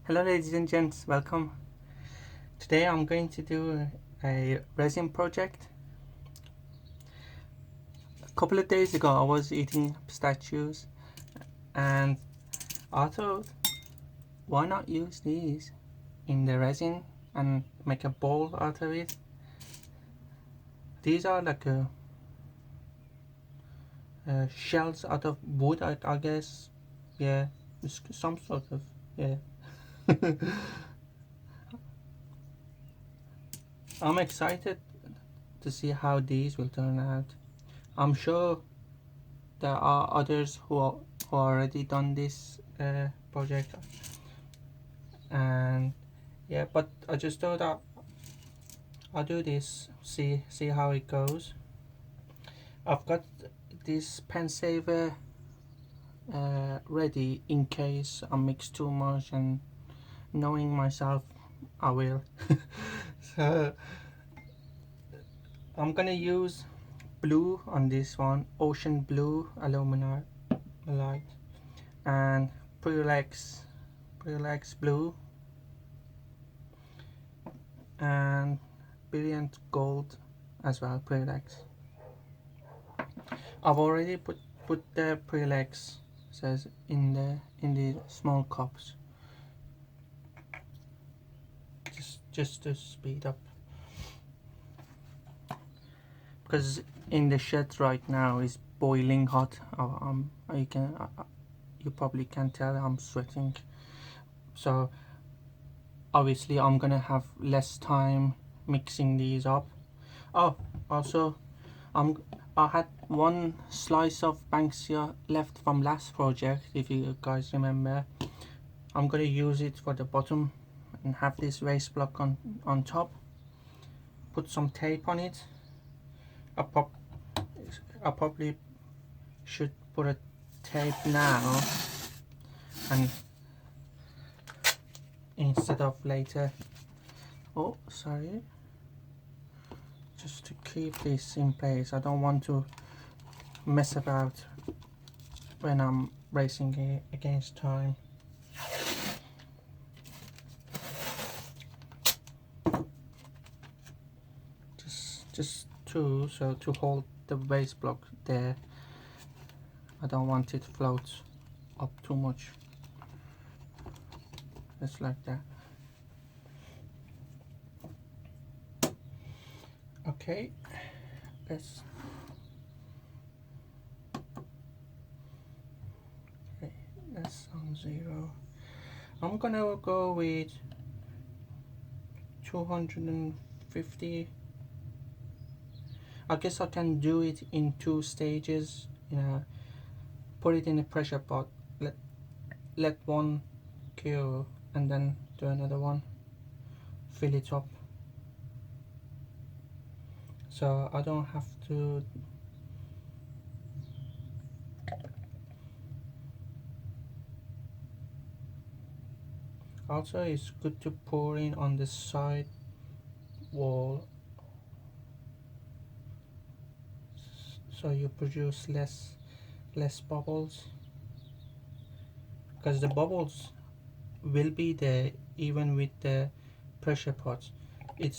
Hello ladies and gents, welcome. Today I'm going to do a resin project. A couple of days ago I was eating pistachios and I thought, why not use these in the resin and make a bowl out of it. These are like shells out of wood, I guess. Yeah, it's some sort of, yeah. I'm excited to see how these will turn out. I'm sure there are others who already done this project, and yeah, but I just thought I'll do this, see how it goes. I've got this pen saver ready in case I mix too much, and knowing myself I will. So I'm gonna use blue on this one, ocean blue alumilite, and Prelex blue and brilliant gold as well. Prelex. I've already put the Prelex says in the small cups, just to speed up, because in the shed right now is boiling hot. You probably can tell I'm sweating, so obviously I'm gonna have less time mixing these up. Oh, also I'm I had one slice of Banksia left from last project, if you guys remember. I'm gonna use it for the bottom and have this race block on top. Put some tape on it. I, pop, I probably should put a tape now and instead of later. Oh, sorry. Just to keep this in place. I don't want to mess about when I'm racing against time. Just two, so to hold the base block there. I don't want it to float up too much. Just like that. Okay, let's that's on 0. I'm gonna go with 250. I guess I can do it in 2 stages. Put it in a pressure pot, let one cure, and then do another one, fill it up, so I don't have to. Also, it's good to pour in on the side wall, so you produce less bubbles, because the bubbles will be there even with the pressure pots. It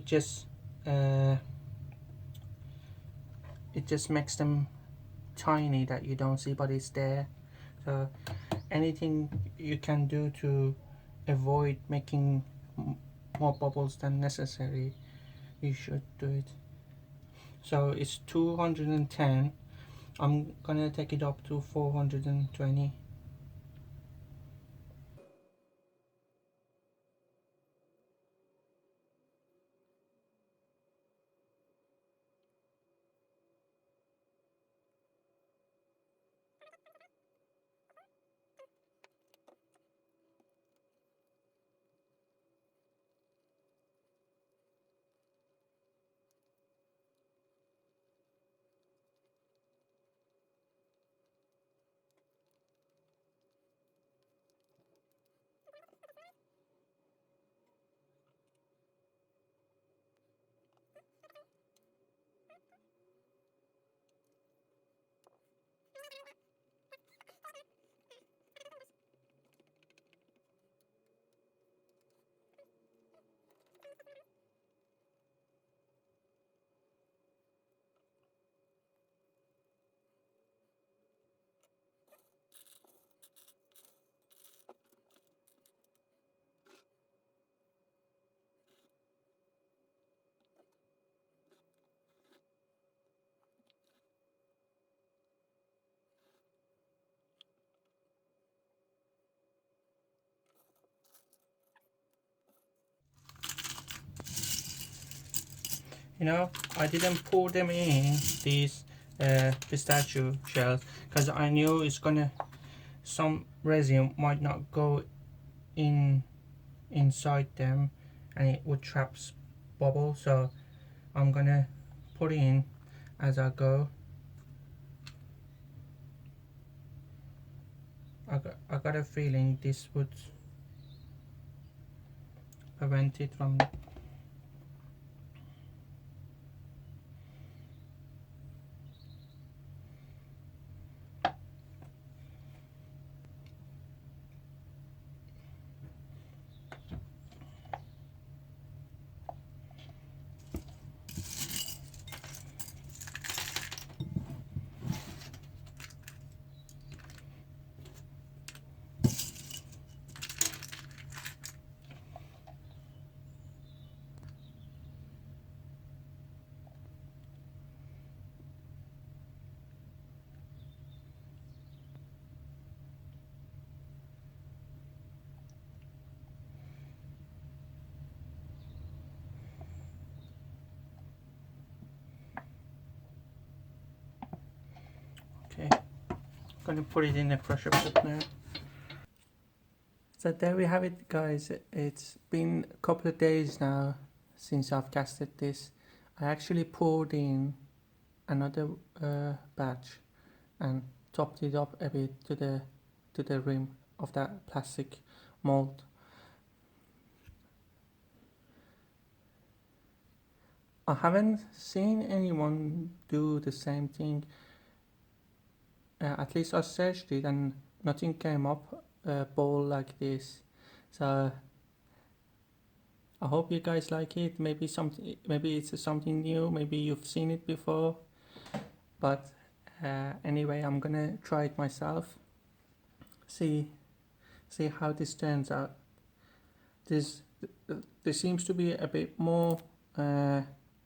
just uh, it just makes them tiny that you don't see, but it's there. So anything you can do to avoid making more bubbles than necessary, you should do it. So it's 210. I'm gonna take it up to 420. You know, I didn't pour them in these pistachio shells because I knew it's gonna, some resin might not go in inside them and it would trap bubble, so I'm gonna put it in as I go. I got a feeling this would prevent it from. Okay, I'm gonna put it in the pressure pot now. So there we have it, guys. It's been a couple of days now since I've casted this. I actually poured in another batch and topped it up a bit to the rim of that plastic mold. I haven't seen anyone do the same thing. At least I searched it and nothing came up a bowl like this. So I hope you guys like it. Maybe it's something new. Maybe you've seen it before. But anyway, I'm gonna try it myself. See how this turns out. This there seems to be a bit more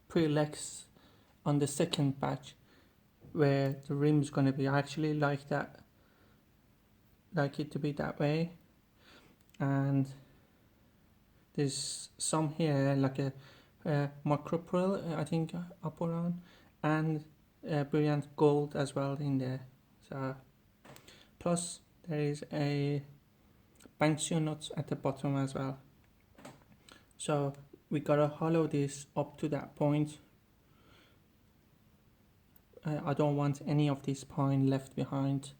pre-lex on the second batch, where the rim's gonna be. I actually like that. Like it to be that way, and there's some here like a micro pearl, I think I put on, and brilliant gold as well in there. So plus there is a banksia nuts at the bottom as well. So we gotta hollow this up to that point. I don't want any of this pine left behind.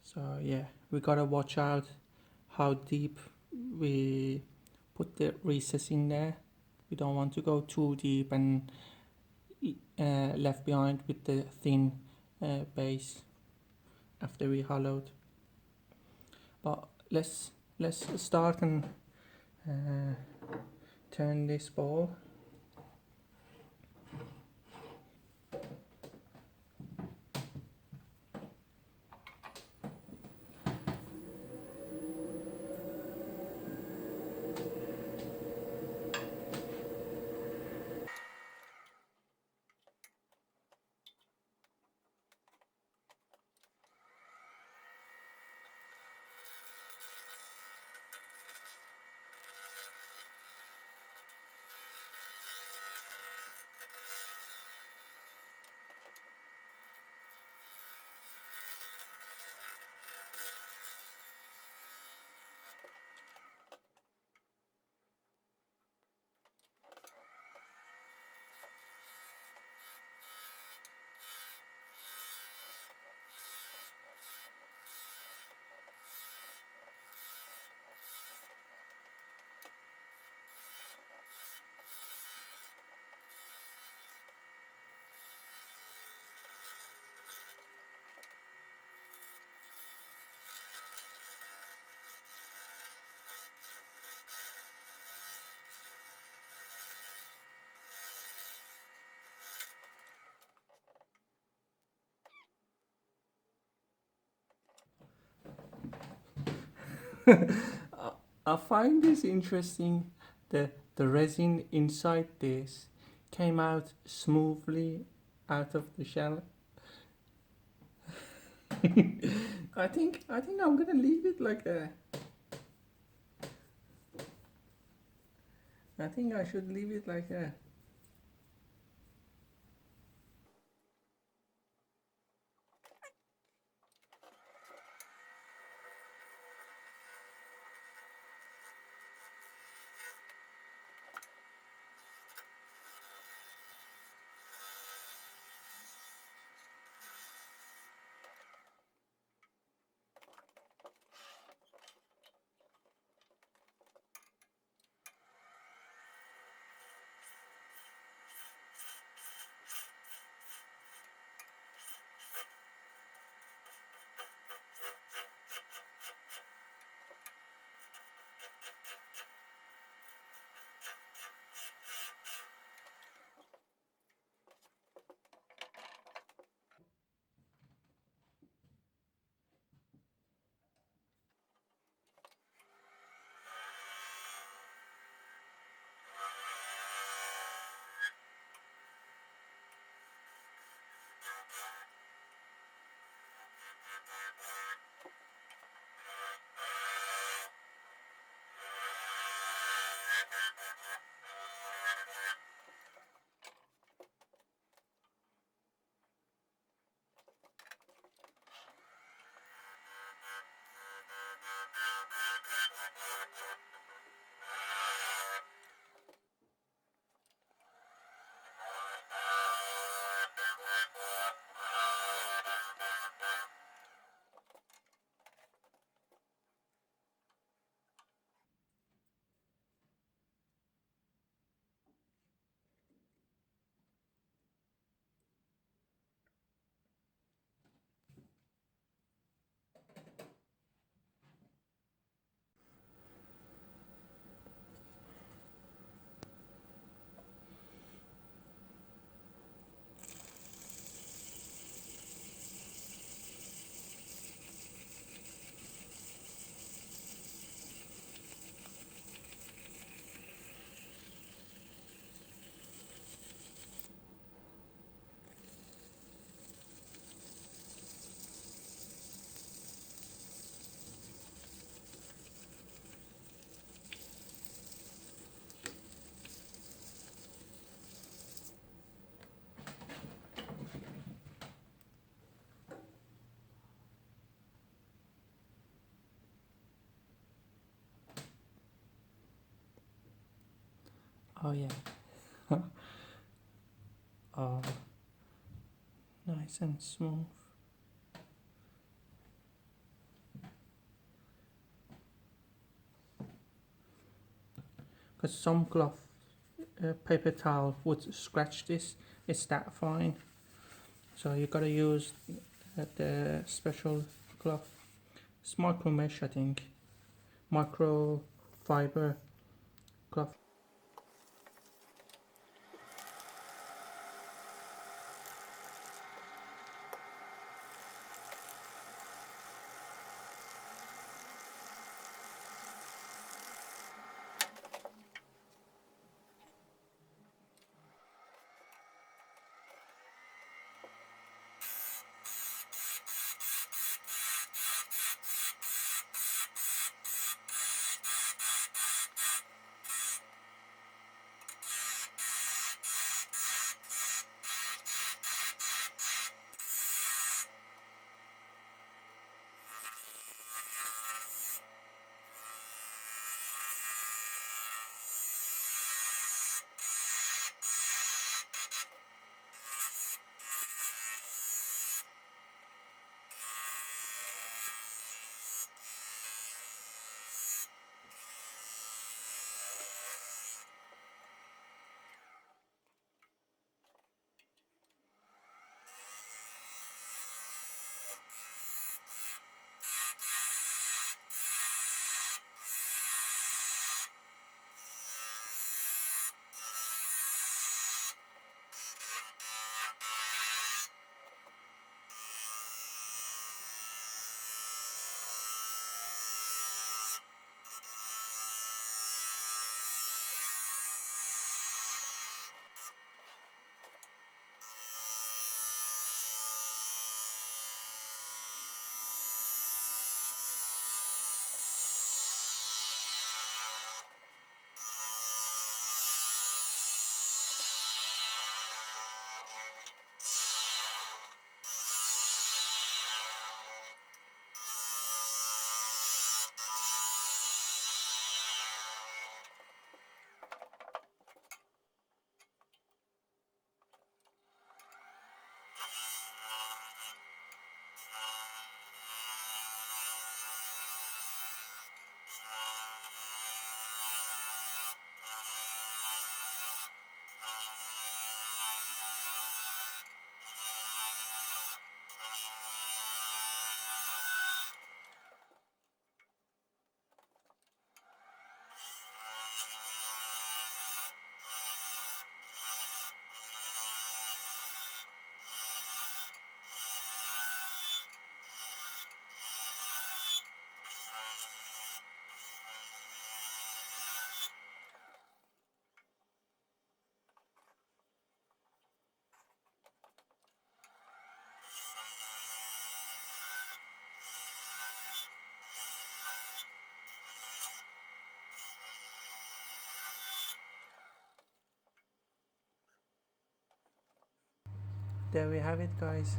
So yeah, we gotta watch out how deep we put the recess in there. We don't want to go too deep and left behind with the thin base after we hollowed. But let's start and turn this ball. I find this interesting. The resin inside this came out smoothly out of the shell. I think I'm gonna leave it like that. I think I should leave it like that. Oh yeah. Oh, nice and smooth. Because some cloth, paper towel would scratch this. It's that fine. So you gotta use the special cloth. It's micro mesh, I think. Micro fiber cloth. There we have it, guys.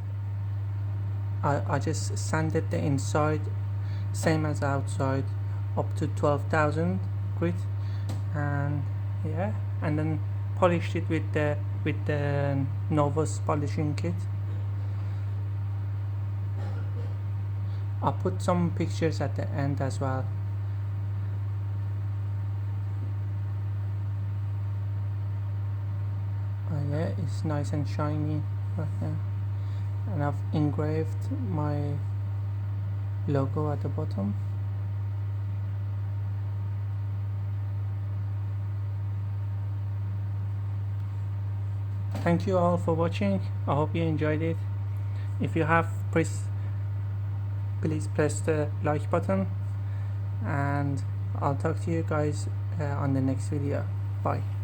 I just sanded the inside same as outside up to 12,000 grit, and yeah, and then polished it with the Novus polishing kit. I'll put some pictures at the end as well. Yeah, it's nice and shiny right now, and I've engraved my logo at the bottom. Thank you all for watching. I hope you enjoyed it. If you have, please press the like button, and I'll talk to you guys on the next video. Bye.